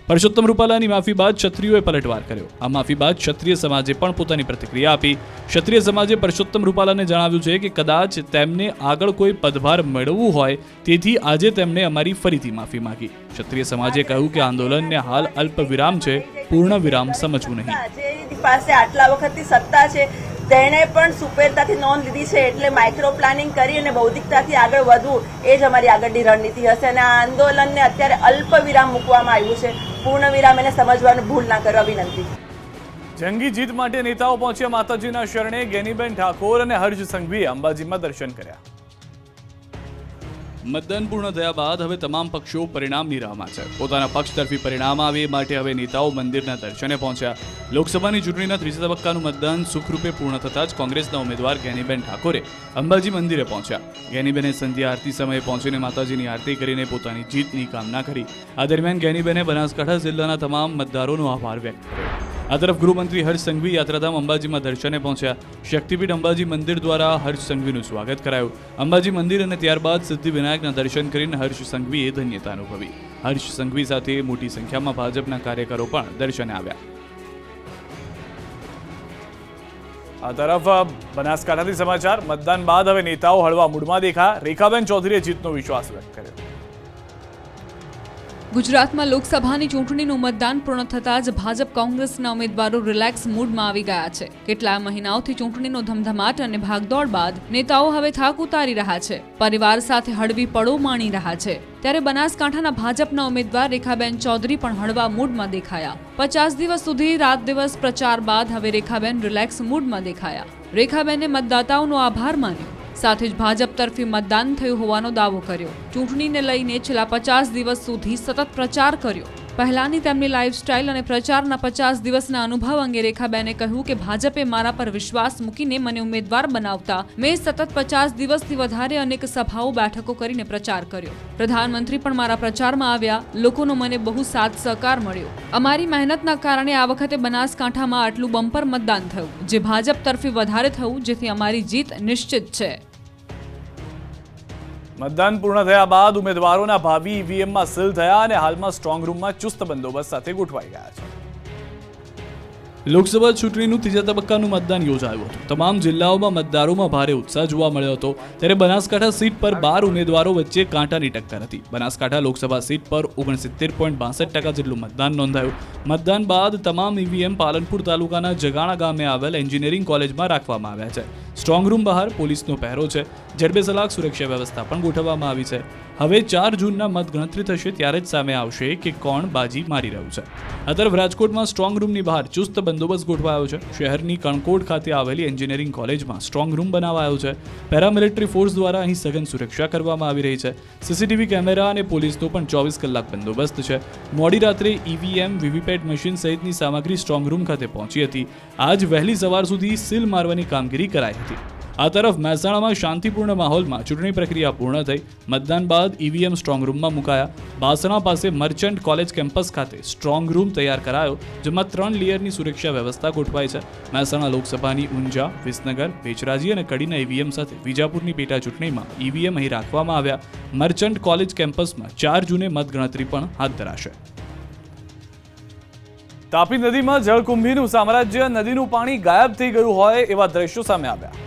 પરસોત્તમ રૂપાલાની માફી બાદ ક્ષત્રિયોએ પલટવાર કર્યો. આ માફી બાદ ક્ષત્રિય સમાજે પણ પોતાની પ્રતિક્રિયા આપી. ક્ષત્રિય સમાજે પરસોત્તમ રૂપાલાને જણાવ્યું છે કે કદાચ તેમને આગળ કોઈ પદભાર મેળવવું હોય, તેથી આજે તેમણે અમારી ફરીથી માફી માંગી. ક્ષત્રિય સમાજે કહ્યું કે આંદોલનને હાલ અલ્પ વિરામ છે, પૂર્ણ વિરામ સમજવું નહીં. જેની પાસે આટલા વખતથી સત્તા છે તેણે પણ સુપેરતાથી નોંધ લીધી છે, એટલે માઇક્રો પ્લાનિંગ કરી અને બૌદ્ધિકતાથી આગળ વધવું એ જ અમારી આગળની રણનીતિ હશે. અને આ આંદોલનને અત્યારે અલ્પ વિરામ મૂકવામાં આવ્યું છે, પૂર્ણ વિરામ એને સમજવાનું ભૂલ ના કરવા વિનંતી. જંગી જીત માટે નેતાઓ પહોંચ્યા માતાજીના શરણે. ગેનીબેન ઠાકોર અને હર્ષ સંઘવીએ અંબાજીમાં દર્શન કર્યા. મતદાન પૂર્ણ થયા બાદ હવે તમામ પક્ષો પરિણામની રાહમાં છે. પોતાના પક્ષ તરફી પરિણામ આવે એ માટે હવે નેતાઓ મંદિરના દર્શને પહોંચ્યા. લોકસભાની ચૂંટણીના ત્રીજા તબક્કાનું મતદાન સુખરૂપે પૂર્ણ થતાં જ કોંગ્રેસના ઉમેદવાર ગેનીબેન ઠાકોરે અંબાજી મંદિરે પહોંચ્યા. ગેનીબેને સંધ્યા આરતી સમયે પહોંચીને માતાજીની આરતી કરીને પોતાની જીતની કામના કરી. આ દરમિયાન ગેનીબેને બનાસકાંઠા જિલ્લાના તમામ મતદારોનો આભાર વ્યક્ત કર્યો. આ તરફ ગૃહમંત્રી હર્ષ સંઘવી યાત્રાધામ અંબાજીમાં દર્શને પહોંચ્યા. શક્તિપીઠ અંબાજી મંદિર દ્વારા હર્ષ સંઘવીનું સ્વાગત કરાયું. અંબાજી મંદિર અને ત્યારબાદ સિદ્ધિવિનાયકના દર્શન કરીને હર્ષ સંઘવીએ ધન્યતા અનુભવી. હર્ષ સંઘવી સાથે મોટી સંખ્યામાં ભાજપના કાર્યકરો પણ દર્શને આવ્યા. આ તરફ બનાસકાંઠાથી સમાચાર. મતદાન બાદ હવે નેતાઓ હળવા મૂડમાં દેખાયા. રેખાબેન ચૌધરીએ જીતનો વિશ્વાસ વ્યક્ત કર્યો. ગુજરાતમાં લોકસભાની ચૂંટણીનું મતદાન પૂર્ણ થતાં જ ભાજપ કોંગ્રેસના ઉમેદવારો રિલેક્સ મૂડમાં આવી ગયા છે. કેટલા મહિનાઓથી ચૂંટણીનો ધમધમાટ અને ભાગદોડ બાદ નેતાઓ હવે થાક ઉતારી રહ્યા છે. પરિવાર સાથે હળવી પળો માણી રહ્યા છે. ત્યારે બનાસકાંઠાના ભાજપના ઉમેદવાર રેખાબેન ચૌધરી પણ હળવા મૂડમાં દેખાયા. 50 દિવસ સુધી રાત દિવસ પ્રચાર બાદ હવે રેખાબેન રિલેક્સ મૂડમાં દેખાયા. રેખાબેને મતદાતાઓનો આભાર માન્યો. સાથે જ ભાજપ તરફી મતદાન થયું હોવાનો દાવો કર્યો. ચૂંટણીને લઈને છેલ્લા 50 દિવસ સુધી સતત પ્રચાર કર્યો. પહેલાની તેમની લાઇફસ્ટાઇલ અને પ્રચારના 50 દિવસના અનુભવ અંગે રેખાબેને કહ્યું કે ભાજપે મારા પર વિશ્વાસ મૂકીને મને ઉમેદવાર બનાવતા મેં સતત 50 દિવસથી વધારે અનેક સભાઓ બેઠકો કરીને પ્રચાર કર્યો. પ્રધાનમંત્રી પણ મારા પ્રચારમાં આવ્યા. લોકોનો મને બહુ સાથ સહકાર મળ્યો. અમારી મહેનતના કારણે આ વખતે બનાસકાંઠામાં આટલું બમ્પર મતદાન થયું, જે ભાજપ તરફી વધારે થયું, જેથી અમારી જીત નિશ્ચિત છે. મતદાન પૂર્ણ થયા બાદ ઉમેદવારોના ભાવિ ઈવીએમમાં સીલ થયા અને હાલમાં સ્ટ્રોંગ રૂમમાં ચુસ્ત બંદોબસ્ત સાથે ગોઠવાઈ ગયા છે. લોકસભા ચૂંટણીનું ત્રીજા તબક્કાનું મતદાન યોજાયું હતું. તમામ જિલ્લાઓમાં મતદારોમાં ભારે ઉત્સાહ જોવા મળ્યો હતો. ત્યારે બનાસકાંઠા સીટ પર 12 ઉમેદવારો વચ્ચે કાંટાની ટક્કર હતી. બનાસકાંઠા લોકસભા સીટ પર 69.62% જેટલું મતદાન નોંધાયું. મતદાન બાદ તમામ ઈવીએમ પાલનપુર તાલુકાના જગાણા ગામે આવેલ એન્જિનિયરિંગ કોલેજમાં રાખવામાં આવ્યા છે. સ્ટ્રોંગ રૂમ બહાર પોલીસનો પહેરો છે. જડબેસલાક સુરક્ષા વ્યવસ્થા પણ ગોઠવવામાં આવી છે. હવે 4 જૂનના મતગણતરી થશે ત્યારે જ સામે આવશે કે કોણ બાજી મારી રહ્યું છે. આ તરફ રાજકોટમાં સ્ટ્રોંગ રૂમની બહાર ચુસ્ત બંદોબસ્ત ગોઠવાયો છે. શહેરની કણકોટ ખાતે આવેલી એન્જિનિયરિંગ કોલેજમાં સ્ટ્રોંગ રૂમ બનાવાયો છે. પેરામિલિટરી ફોર્સ દ્વારા અહીં સઘન સુરક્ષા કરવામાં આવી રહી છે. સીસીટીવી કેમેરા અને પોલીસનો પણ 24 કલાક બંદોબસ્ત છે. મોડી રાત્રે ઈવીએમ, વીવીપેટ મશીન સહિતની સામગ્રી સ્ટ્રોંગ રૂમ ખાતે પહોંચી હતી. આજ વહેલી સવાર સુધી સીલ મારવાની કામગીરી કરાઈ હતી. આ તરફ મહેસાણામાં શાંતિપૂર્ણ માહોલમાં ચૂંટણી પ્રક્રિયા પૂર્ણ થઈ. મતદાન બાદ ઈવીએમ સ્ટ્રોંગ રૂમમાં મુકાયા. બાસણા પાસે મર્ચન્ટ કોલેજ કેમ્પસ ખાતે સ્ટ્રોંગ રૂમ તૈયાર કરાયો, જેમાં 3 લેયરની સુરક્ષા વ્યવસ્થા ગોઠવાઈ છે. મહેસાણા લોકસભાની ઊંઝા, વિસનગર, બેચરાજી અને કડીના ઈવીએમ સાથે વિજાપુરની પેટા ચૂંટણીમાં ઈવીએમ અહીં રાખવામાં આવ્યા. મર્ચન્ટ કોલેજ કેમ્પસમાં 4 જૂને મતગણતરી પણ હાથ ધરાશે. તાપી નદીમાં જળકુંભીનું સામ્રાજ્ય. નદીનું પાણી ગાયબ થઈ ગયું હોય એવા દ્રશ્યો સામે આવ્યા.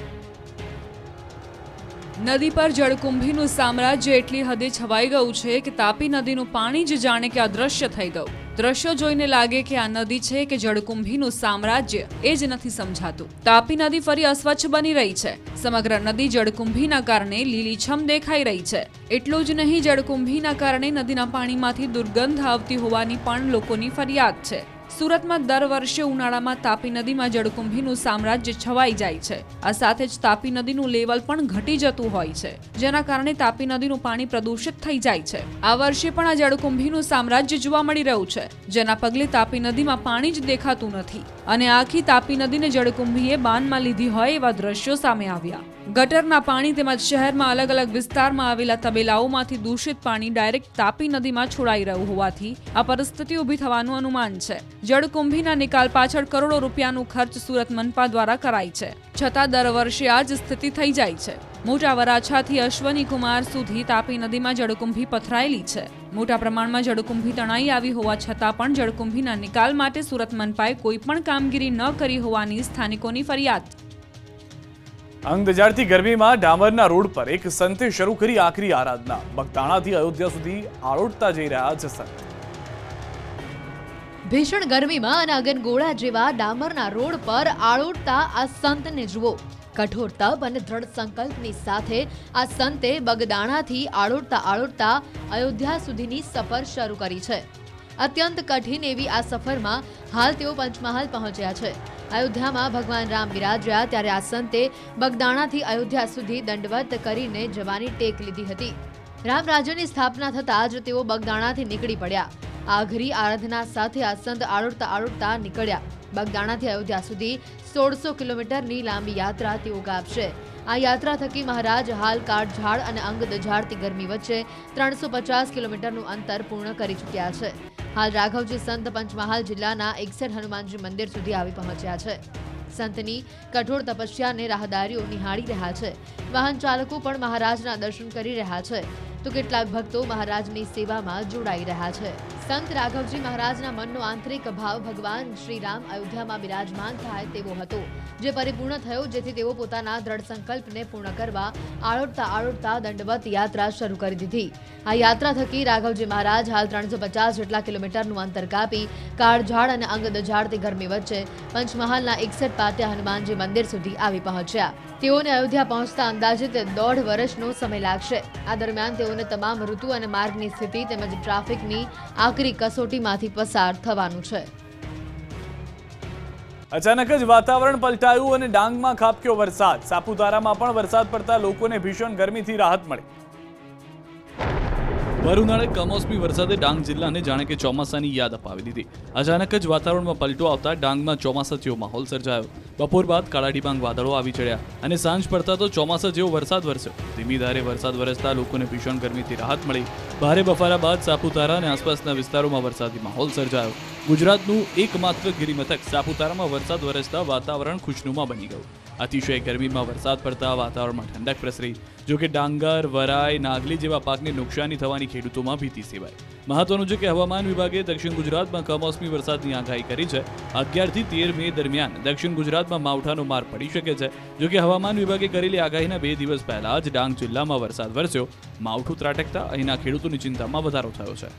નદી પર જળકુંભીનું સામ્રાજ્ય એટલી હદે છવાઈ ગયું છે કે તાપી નદીનું પાણી જ જાણે કે અદૃશ્ય થઈ ગયું. દ્રશ્યો જોઈને લાગે કે આ નદી છે કે જળકુંભીનું સામ્રાજ્ય એ જ નથી સમજાતું. તાપી નદી ફરી અસ્વચ્છ બની રહી છે. સમગ્ર નદી જળકુંભીના કારણે લીલીછમ દેખાઈ રહી છે. એટલું જ નહીં, જળકુંભીના કારણે નદીના પાણીમાંથી દુર્ગંધ આવતી હોવાની પણ લોકોની ફરિયાદ છે. સુરતમાં દર વર્ષે ઉનાળામાં તાપી નદીમાં જળકુંભીનું સામ્રાજ્ય છવાઈ જાય છે. આ સાથે જ તાપી નદીનું લેવલ પણ ઘટી જતું હોય છે, જેના કારણે તાપી નદીનું પાણી પ્રદૂષિત થઈ જાય છે. આ વર્ષે પણ આ જળકુંભીનું સામ્રાજ્ય જોવા મળી રહ્યું છે, જેના પગલે તાપી નદીમાં પાણી જ દેખાતું નથી અને આખી તાપી નદીને જળકુંભીએ બાનમાં લીધી હોય એવા દ્રશ્યો સામે આવ્યા. ગટરના પાણી તેમજ શહેરમાં અલગ અલગ વિસ્તારમાં આવેલા તબેલાઓમાંથી દૂષિત પાણી ડાયરેક્ટ તાપી નદીમાં છોડાઈ રહ્યું હોવાથી આ પરિસ્થિતિ ઊભી થવાનું અનુમાન છે. જળકુંભીના નિકાલ પાછળ કરોડો રૂપિયાનું ખર્ચ સુરત મનપા દ્વારા કરાય છે, છતાં દર વર્ષે આ જ સ્થિતિ થઈ જાય છે. મોટા વરાછાથી અશ્વની કુમાર સુધી તાપી નદીમાં જળકુંભી પથરાયેલી છે. મોટા પ્રમાણમાં જળકુંભી તણાઈ આવી હોવા છતાં પણ જળકુંભીના નિકાલ માટે સુરત મનપાએ કોઈ પણ કામગીરી ન કરી હોવાની સ્થાનિકોની ફરિયાદ. અંગદજાડતી ગરમીમાં ડામરના રોડ પર એક સંતે શરૂ કરી આખરી આરાધના. બગદાણાથી અયોધ્યા સુધી આળોટતા જઈ રહ્યા છે સંત. ભીષણ ગરમીમાં અને અગનગોળા જેવા ડામરના રોડ પર આળોટતા આ સંતને જુઓ. કઠોર તપ અને દ્રઢ સંકલ્પની સાથે આ સંતે બગદાણાથી આળોટતા અયોધ્યા સુધીની સફર શરૂ કરી છે. અત્યંત કઠિન એવી આ સફરમાં હાલ તેઓ પંચમહાલ પહોંચ્યા છે. અયોધ્યામાં ભગવાન રામ બિરાજ્યા ત્યારે આ સંતે બગદાણાથી અયોધ્યા સુધી દંડવત કરીને જવાની ટેક લીધી હતી. રામ રાજ્યની સ્થાપના થતાં જ તેઓ બગદાણાથી નીકળી પડ્યા. આઘરી આરાધના સાથે આ સંત આળોટતા નીકળ્યા. બગદાણાથી અયોધ્યા સુધી 1600 કિલોમીટરની લાંબી યાત્રા તેઓ કાપશે. આ યાત્રા થકી મહારાજ હાલ કાળઝાળ અને અંગ દઝાડતી ગરમી વચ્ચે 350 કિલોમીટરનું અંતર પૂર્ણ કરી ચૂક્યા છે. હાલ રાઘવજી સંત પંચમહાલ જિલ્લાના 61 હનુમાનજી મંદિર સુધી આવી પહોંચ્યા છે. સંતની કઠોર તપસ્યાને રાહદારીઓ નિહાળી રહ્યા છે. વાહન ચાલકો પણ મહારાજના દર્શન કરી રહ્યા છે તો કેટલાક ભક્તો મહારાજની સેવામાં જોડાઈ રહ્યા છે. સંત રાઘવજી મહારાજના મનનો આંતરિક ભાવ ભગવાન શ્રી રામ અયોધ્યામાં બિરાજમાન થાય તેવો હતો, જે પરિપૂર્ણ થયો, જેથી તેઓ પોતાના દ્રઢ સંકલ્પને પૂર્ણ કરવા આળોટતા દંડવત યાત્રા શરૂ કરી દીધી. આ યાત્રા થકી રાઘવજી મહારાજ હાલ 350 જેટલા કિલોમીટરનું અંતર કાપી કાળઝાળ અને અંગ દઝાડતી ગરમી વચ્ચે પંચમહાલના 61 પાટિયા હનુમાનજી મંદિર સુધી આવી પહોંચ્યા. તેઓને અયોધ્યા પહોંચતા અંદાજિત 1.5 વર્ષનો સમય લાગશે. આ દરમિયાન તેઓને તમામ ઋતુ અને માર્ગની સ્થિતિ તેમજ ટ્રાફિકની આકરી કસોટીમાંથી પસાર થવાનું છે. અચાનક જ વાતાવરણ પલટાયું અને ડાંગમાં ખાબક્યો વરસાદ. સાપુતારામાં પણ વરસાદ પડતા લોકોને ભીષણ ગરમીથી રાહત મળી. ભર ઉનાળે કમોસમી વરસાદે ડાંગ જિલ્લાને જાણે કે ચોમાસાની યાદ અપાવી દીધી. અચાનક જ વાતાવરણમાં પલટો આવતા ડાંગમાં ચોમાસા જેવો માહોલ સર્જાયો. બપોર બાદ કાળા ડિબાંગ વાદળો આવી ચડ્યા અને સાંજ પડતા તો ચોમાસા જેવો વરસાદ વરસ્યો. ધીમી ધારે વરસાદ વરસતા લોકોને ભીષણ ગરમીથી રાહત મળી. ભારે બફારા બાદ સાપુતારા અને આસપાસના વિસ્તારોમાં વરસાદી માહોલ સર્જાયો. ગુજરાતનું એકમાત્ર ગિરિમથક સાપુતારામાં વરસાદ વરસતા વાતાવરણ ખુશનુમા બની ગયું. અતિશય ગરમીમાં વરસાદ પડતા વાતાવરણમાં ઠંડક પ્રસરી. જો કે ડાંગર, વરાઈ, નાગલી જેવા પાકને નુકસાની થવાની ખેડૂતોમાં ભીતિ સેવાય. મહત્વનું છે કે હવામાન વિભાગે દક્ષિણ ગુજરાતમાં કમોસમી વરસાદની આગાહી કરી છે. 11 થી 13 મે દરમિયાન દક્ષિણ ગુજરાતમાં માવઠાનો માર પડી શકે છે. જો કે હવામાન વિભાગે કરેલી આગાહીના 2 દિવસ પહેલા જ ડાંગ જિલ્લામાં વરસાદ વરસ્યો. માવઠું ત્રાટકતા અહીંના ખેડૂતોની ચિંતામાં વધારો થયો છે.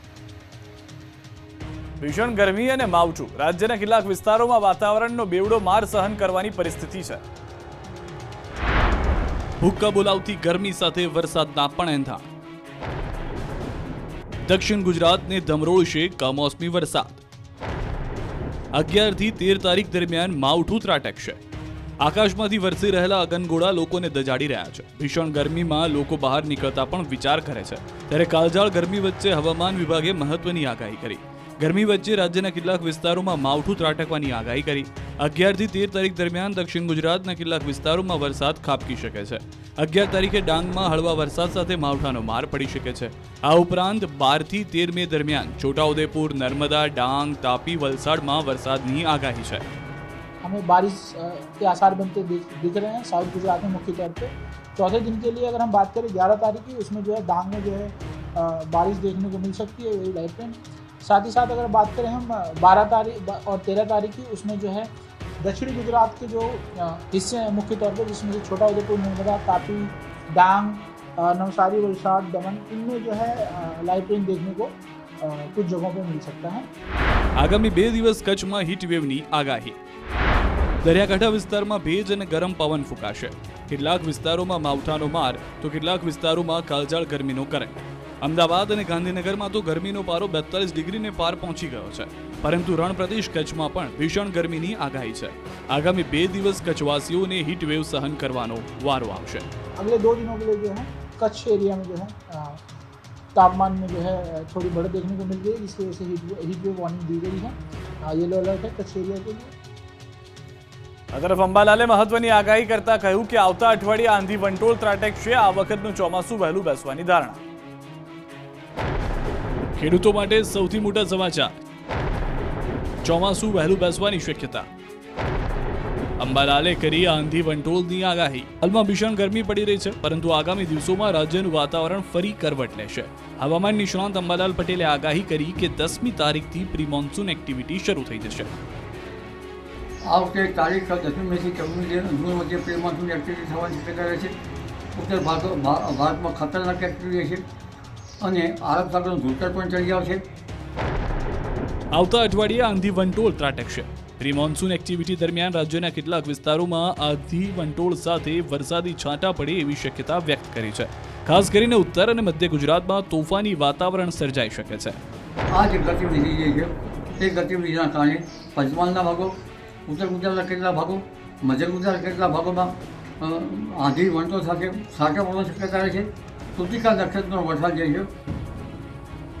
ભીષણ ગરમી અને માવઠું. રાજ્યના કેટલાક વિસ્તારોમાં વાતાવરણનો બેવડો માર સહન કરવાની પરિસ્થિતિ છે. હુક્કા બોલાવતી ગરમી સાથે વરસાદના પણ એંધા. દક્ષિણ ગુજરાતને ધમરોળશે કમોસમી વરસાદ. 11 થી 13 તારીખ દરમિયાન માવઠું ત્રાટકશે. આકાશમાંથી વરસી રહેલા અગનગોળા લોકોને દજાડી રહ્યા છે. ભીષણ ગરમીમાં લોકો બહાર નીકળતા પણ વિચાર કરે છે. ત્યારે કાળઝાળ ગરમી વચ્ચે હવામાન વિભાગે મહત્વની આગાહી કરી. ગરમી વચ્ચે રાજ્યના કેટલાક વિસ્તારોમાં માવઠું ત્રાટકવાની આગાહી કરી. 11 થી 13 તારીખ દરમિયાન દક્ષિણ ગુજરાતના કેટલાક વિસ્તારોમાં વરસાદ ખાબકી શકે છે. 11 તારીખે ડાંગમાં હળવા વરસાદ સાથે માવઠાનો માર પડી શકે છે. આ ઉપરાંત 12 થી 13 મે દરમિયાન છોટાઉદેપુર, નર્મदा, डांग, तापी, वलसाड में वरसादनी आगाही है. हमें बारिश के आसार बनते दिख रहे हैं साउथ गुजरात में मुख्य तौर पे. चौथे दिन के लिए अगर हम बात करें 11 तारीख की, उसमें जो है डांग में जो है बारिश देखने को मिल सकती है, वही लाइट रेन. साथ ही साथ अगर बात करें हम 12 तारीख और 13 तारीख की, उसमें जो है दक्षिणी गुजरात के जो हिस्से हैं मुख्य तौर पर, जिसमें से छोटाउदेपुर, नर्मदा, तापी, डांग, नवसारी, वलसाड, दमन, इनमें जो है लाइट रेन देखने को कुछ जगहों पर मिल सकता है. आगामी 2 દિવસ કચ્છમાં હીટ વેવની આગાહી. દરિયાકાંઠા વિસ્તારમાં ભેજ અને ગરમ પવન ફૂંકાશે. કેટલાક વિસ્તારોમાં માવઠાનો માર તો કેટલાક વિસ્તારોમાં કાળઝાળ ગરમીનો કરંટ. અમદાવાદ અને ગાંધીનગરમાં તો ગરમીનો પારો 42 ડિગ્રીને પાર પહોંચી ગયો છે. પરંતુ રણ પ્રદેશ કચ્છમાં પણ ભીષણ ગરમીની આગાહી છે. આગામી 2 દિવસ કચ્છવાસીઓને હીટ વેવ સહન કરવાનો વારો આવશે. अगले 2 दिनों के लिए जो है कच्छ एरिया में जो है तापमान में जो है थोड़ी बढ़त देखने को मिल गई, जिसकी वजह से हीट वेव वार्निंग दी गई है. येलो अलर्ट है कच्छ एरिया के लिए. આ તરફ અંબાલાલે મહત્વની આગાહી કરતા કહ્યું કે આવતા અઠવાડિયે આંધી વંટોળ ત્રાટકશે. આ વખતનું ચોમાસું વહેલું બેસવાની ધારણા. ખેડૂતો માટે સૌથી મોટા સમાચાર. ચોમાસું વહેલું બેસવાની શક્યતા. અંબાલાલે કરી આંધી વંટોળની આગાહી. હાલમાં ભીષણ ગરમી પડી રહી છે, પરંતુ આગામી દિવસોમાં રાજ્યનું વાતાવરણ ફરી કરવટ લેશે. હવામાન નિષ્ણાંત અંબાલાલ પટેલે આગાહી કરી કે 10મી તારીખથી પ્રી મોન્સૂન એક્ટિવિટી શરૂ થઈ જશે. આ વખતે તારીખ 10મી મેથી 14મી જૂન વચ્ચે પ્રી મોન્સૂન એક્ટિવિટી થવાની શક્યતા રહે છે. ઉત્તર ભારતમાં ખતરનાક એક્ટિવિટી છે અને આરબ સાગરનું ધૂળતર પણ ચડી આવશે. આવતા અઠવાડિયે આંધી વંટોળ ત્રાટકશે. પ્રી મોન્સૂન એક્ટિવિટી દરમિયાન રાજ્યના કેટલાક વિસ્તારોમાં આંધી વંટોળ સાથે વરસાદી છાંટા પડે એવી શક્યતા વ્યક્ત કરી છે. ખાસ કરીને ઉત્તર અને મધ્ય ગુજરાતમાં તોફાની વાતાવરણ સર્જાઈ શકે છે. આ જે ગતિવિધિ જે છે એ ગતિવિધિના કારણે પંચમહાલના ભાગો, ઉત્તર ગુજરાતના કેટલા ભાગો, મધ્ય ગુજરાતના કેટલા ભાગોમાં આંધી વંટો સાથે પડવાની શક્યતા રહે છે. કૃતિકા નક્ષત્રનો વરસાદ જે છે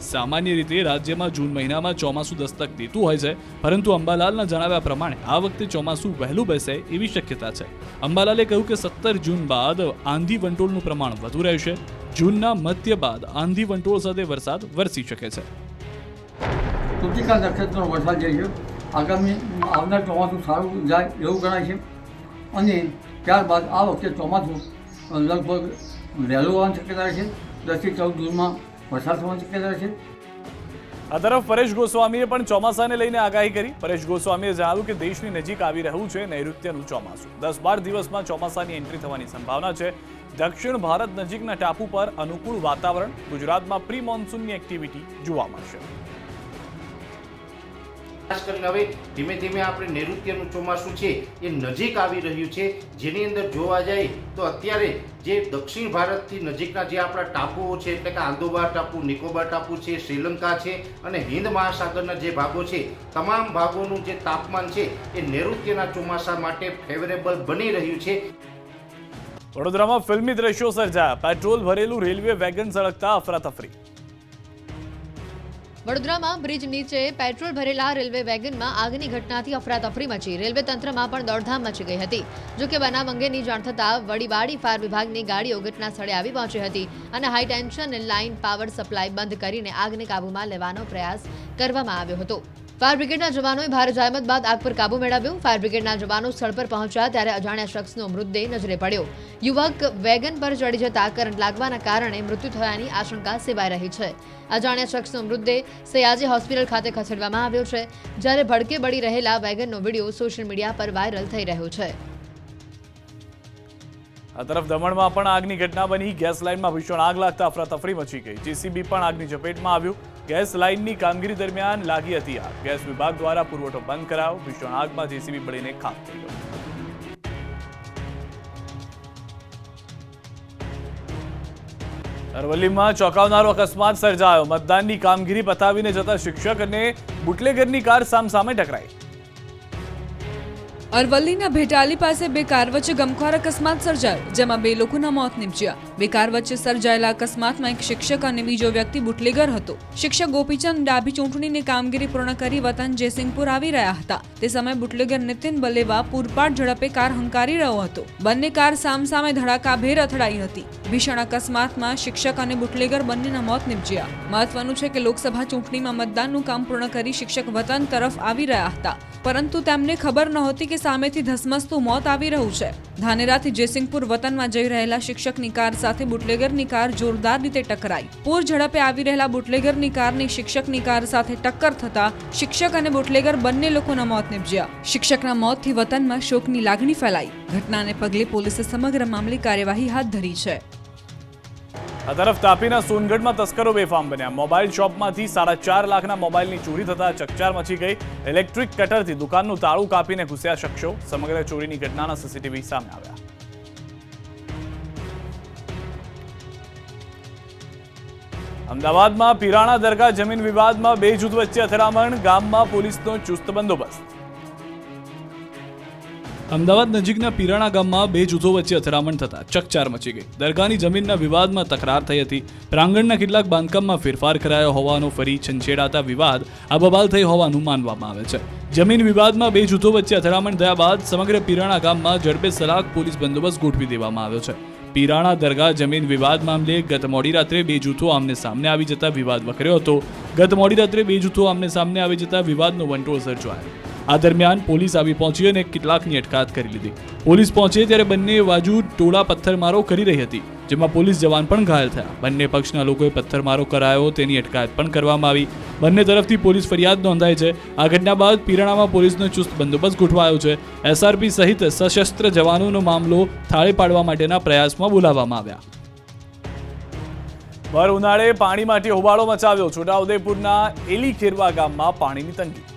સામાન્ય રીતે રાજ્યમાં જૂન મહિનામાં ચોમાસું દસ્તક દેતું હોય છે, પરંતુ અંબાલાલના જણાવ્યા પ્રમાણે આ વખતે ચોમાસું વહેલું બેસે એવી શક્યતા છે. અંબાલાલે કહ્યું કે 17 જૂન બાદ આંધી વંટોળનું પ્રમાણ વધુ રહેશે. જૂનના મધ્ય બાદ આંધી વંટોળ સાથે વરસાદ વરસી શકે છે. કૃતિકા નક્ષત્રનો વરસાદ જે છે આગામી આવનાર ચોમાસું સારું જાય એવું ગણાય છે. અને ત્યારબાદ આ વખતે ચોમાસું લગભગ વહેલું આવવાની શક્યતા રહે છે. 10 થી 14 જૂનમાં વરસાદ થવાની શક્યતા રહે છે. આ તરફ પરેશ ગોસ્વામીએ પણ ચોમાસાને લઈને આગાહી કરી. પરેશ ગોસ્વામીએ જણાવ્યું કે દેશની નજીક આવી રહ્યું છે નૈઋત્યનું ચોમાસું. 10-12 દિવસમાં ચોમાસાની એન્ટ્રી થવાની સંભાવના છે. દક્ષિણ ભારત નજીકના ટાપુ પર અનુકૂળ વાતાવરણ. ગુજરાતમાં પ્રી મોન્સૂનની એક્ટિવિટી જોવા મળશે. ખાસ કરીને હવે ધીમે ધીમે આપણે નૈઋત્યનું ચોમાસું છે એ નજીક આવી રહ્યું છે, જેની અંદર જોવા જાય તો અત્યારે જે દક્ષિણ ભારતથી નજીકના જે આપણા ટાપુઓ છે એટલે કે આંદોબાર ટાપુ, નિકોબાર ટાપુ છે, શ્રીલંકા છે અને હિન્દ મહાસાગરના જે ભાગો છે તમામ ભાગોનું જે તાપમાન છે એ નૈઋત્યના ચોમાસા માટે ફેવરેબલ બની રહ્યું છે. વડોદરામાં ફિલ્મી દ્રશ્યો સર્જાયા. પેટ્રોલ ભરેલું રેલવે વેગન સળગતા અફરાતફરી. વડોદરામાં બ્રિજ નીચે પેટ્રોલ ભરેલા રેલવે વેગનમાં આગની ઘટનાથી અફરાતફરી મચી. રેલવે તંત્રમાં પણ દોડધામ મચી ગઈ હતી. જોકે બનાવ અંગેની જાણ થતાં વડીવાડી ફાયર વિભાગની ગાડીઓ ઘટના સ્થળે આવી પહોંચી હતી અને high tension line power supply બંધ કરીને આગને કાબૂમાં લેવાનો પ્રયાસ કરવામાં આવ્યો હતો. ફાયર બ્રિગેડના જવાનોએ ભારે જહેમત બાદ આગ પર કાબુ મેળવ્યો. ફાયર બ્રિગેડના જવાનો સ્થળ પર પહોંચ્યા ત્યારે અજાણ્યા શખ્સનો મૃતદેહ નજરે પડ્યો. યુવક વેગન પર ચડી જતા કરંટ લાગવાના કારણે મૃત્યુ થયાની આશંકા સેવાઈ રહી છે. અજાણ્યા શખ્સનો મૃતદેહ સયાજી હોસ્પિટલ ખાતે ખસેડવામાં આવ્યો છે, જ્યારે ભડકે બળી રહેલા વેગનનો વિડીયો સોશિયલ મીડિયા પર વાયરલ થઈ રહ્યો છે. આ તરફ દમણમાં પણ આગની ઘટના બની. ગેસ લાઇનમાં ભીષણ આગ લાગતા અફરાતફરી મચી ગઈ. જેસીબી પણ આગની ઝપેટમાં આવ્યું. ગેસ લાઇનની કામગીરી દરમિયાન લાગી હતી આગ. ગેસ વિભાગ દ્વારા પુરવઠો બંધ કરાયો. ભીષણ આગમાં જેસીબી બળીને ખાક થઈ ગયો. અરવલ્લીમાં ચોંકાવનારો અકસ્માત સર્જાયો. મતદાનની કામગીરી પતાવીને જતા શિક્ષક અને બુટલેગરની કાર સામસામે ટકરાઈ. અરવલ્લીના ભેટાલી પાસે બે કાર વચ્ચે ગમખ્વાર અકસ્માત સર્જાયો, જેમાં બે લોકોના મોત નીપજ્યા. બે કાર વચ્ચે સર્જાયેલા અકસ્માતમાં એક શિક્ષક અને બીજો વ્યક્તિ બુટલેગર હતો. શિક્ષક ગોપીચંદ ડાભી ચૂંટણીની કામગીરી પૂર્ણ કરી વતન જયસિંહપુર આવી રહ્યા હતા. તે સમયે બુટલેગર નીતિન બલેવા પૂરપાટ ઝડપે કાર હંકારી રહ્યો હતો. બંને કાર સામસામે ધડાકાભેર અથડાઈ હતી. ભીષણ અકસ્માતમાં શિક્ષક અને બુટલેગર બંનેના મોત નીપજ્યા. મહત્વનું છે કે લોકસભા ચૂંટણીમાં મતદાનનું કામ પૂર્ણ કરી શિક્ષક વતન તરફ આવી રહ્યા હતા, પરંતુ તેમને ખબર નહોતી કે સામેથી ધસમસતું મોત આવી રહ્યું છે. ધાનેરાથી જયસિંહપુર વતનમાં જઈ રહેલા શિક્ષકની કાર સાથે બુટલેગરની કાર જોરદાર રીતે ટકરાઈ. પૂર ઝડપે આવી રહેલા બુટલેગરની કારની શિક્ષકની કાર સાથે ટક્કર થતા શિક્ષક અને બુટલેગર બંને લોકોના મોત નીપજ્યા. શિક્ષકના મોતથી વતનમાં શોકની લાગણી ફેલાઈ. ઘટનાને પગલે પોલીસે સમગ્ર મામલે કાર્યવાહી હાથ ધરી છે. આ તરફ તાપીના સોનગઢમાં તસ્કરો બેફામ બન્યા. મોબાઈલ શોપમાંથી 4.5 લાખના મોબાઈલની ચોરી થતા ચકચાર મચી ગઈ. ઇલેક્ટ્રિક કટરથી દુકાનનું તાળું કાપીને ઘૂસ્યા શખ્સો. સમગ્ર ચોરીની ઘટનાના સીસીટીવી સામે આવ્યા. અમદાવાદમાં પીરાણા દરગાહ જમીન વિવાદમાં બે જૂથ વચ્ચે અથડામણ. ગામમાં પોલીસનો ચુસ્ત બંદોબસ્ત. અમદાવાદ નજીકના પીરાણા ગામમાં બે જૂથો વચ્ચે અથડામણ થતા ચકચાર મચી ગઈ. દરગાહની જમીનના વિવાદમાં તકરાર થઈ હતી. પ્રાંગણના કેટલાક બાંધકામમાં ફેરફાર કરાયો હોવાનો ફરી છંછેડાતા વિવાદ આબોબાલ થઈ હોવાનું માનવામાં આવે છે. જમીન વિવાદમાં બે જૂથો વચ્ચે અથડામણ થયા બાદ સમગ્ર પીરાણા ગામમાં ઝડપે સલાક પોલીસ બંદોબસ્ત ગોઠવી દેવામાં આવ્યો છે. પીરાણા દરગાહ જમીન વિવાદ મામલે ગત મોડી રાત્રે બે જૂથો આમને સામને આવી જતા વિવાદ વકર્યો હતો. ગત મોડી રાત્રે બે જૂથો આમને સામને આવી જતા વિવાદનો વંટોળ સર્જાયો. આ દરમિયાન પોલીસ આવી પહોંચી અને કેટલાકની અટકાયત કરી લીધી. પોલીસ પહોંચે ત્યારે બંને બાજુ ટોળા પથ્થરમારો કરી રહી હતી, જેમાં પોલીસ જવાન પણ ઘાયલ થયા. બંને પક્ષના લોકોએ પથ્થરમારો કરાયો, તેની અટકાયત પણ કરવામાં આવી. બંને તરફથી પોલીસ ફરિયાદ નોંધાઈ છે. આ ઘટના બાદ પીરાણામાં પોલીસનો ચુસ્ત બંદોબસ્ત ગોઠવાયો છે. એસઆરપી સહિત સશસ્ત્ર જવાનોનો મામલો થાળે પાડવા માટેના પ્રયાસમાં બોલાવવામાં આવ્યા. ભર ઉનાળે પાણી માટે હોબાળો મચાવ્યો. છોટાઉદેપુરના એલી ખેરવા ગામમાં પાણીની તંગી.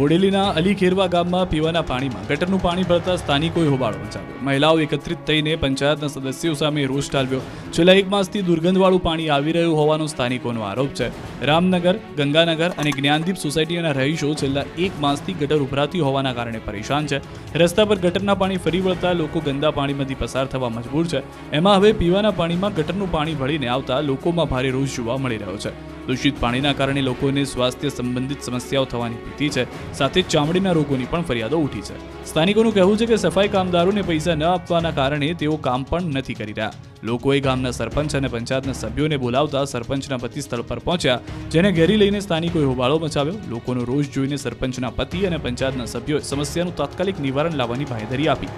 બોડેલીના અલીખેરવા ગામમાં પીવાના પાણીમાં ગટરનું પાણી ભરતા સ્થાનિકોએ હોબાળો મચાવ્યો. મહિલાઓ એકત્રિત થઈને પંચાયતના સદસ્યો સામે રોષ ઠાલવ્યો. છેલ્લા 1 માસથી દુર્ગંધવાળું પાણી આવી રહ્યું હોવાનો સ્થાનિકોનો આરોપ છે. રામનગર, ગંગાનગર અને જ્ઞાનદીપ સોસાયટીના રહીશો છેલ્લા 1 માસથી ગટર ઉભરાતી હોવાના કારણે પરેશાન છે. રસ્તા પર ગટરના પાણી ફરી વળતા લોકો ગંદા પાણીમાંથી પસાર થવા મજબૂર છે. એમાં હવે પીવાના પાણીમાં ગટરનું પાણી ભળીને આવતા લોકોમાં ભારે રોષ જોવા મળી રહ્યો છે. દૂષિત પાણીના કારણે લોકોને સ્વાસ્થ્ય સંબંધિત સમસ્યાઓ થવાની ભીતિ છે. સાથે ચામડીના રોગોની પણ ફરિયાદો ઉઠી છે. સ્થાનિકોનું કહેવું છે કે સફાઈ કામદારોને પૈસા ન આપવાના કારણે તેઓ કામ પણ નથી કરી રહ્યા. લોકોએ ગામના સરપંચ અને પંચાયતના સભ્યોને બોલાવતા સરપંચના પતિ સ્થળ પર પહોંચ્યા, જેને ઘેરી લઈને સ્થાનિકોએ હોબાળો મચાવ્યો. લોકોનો રોષ જોઈને સરપંચના પતિ અને પંચાયતના સભ્યોએ સમસ્યાનું તાત્કાલિક નિવારણ લાવવાની બાંહેધરી આપી.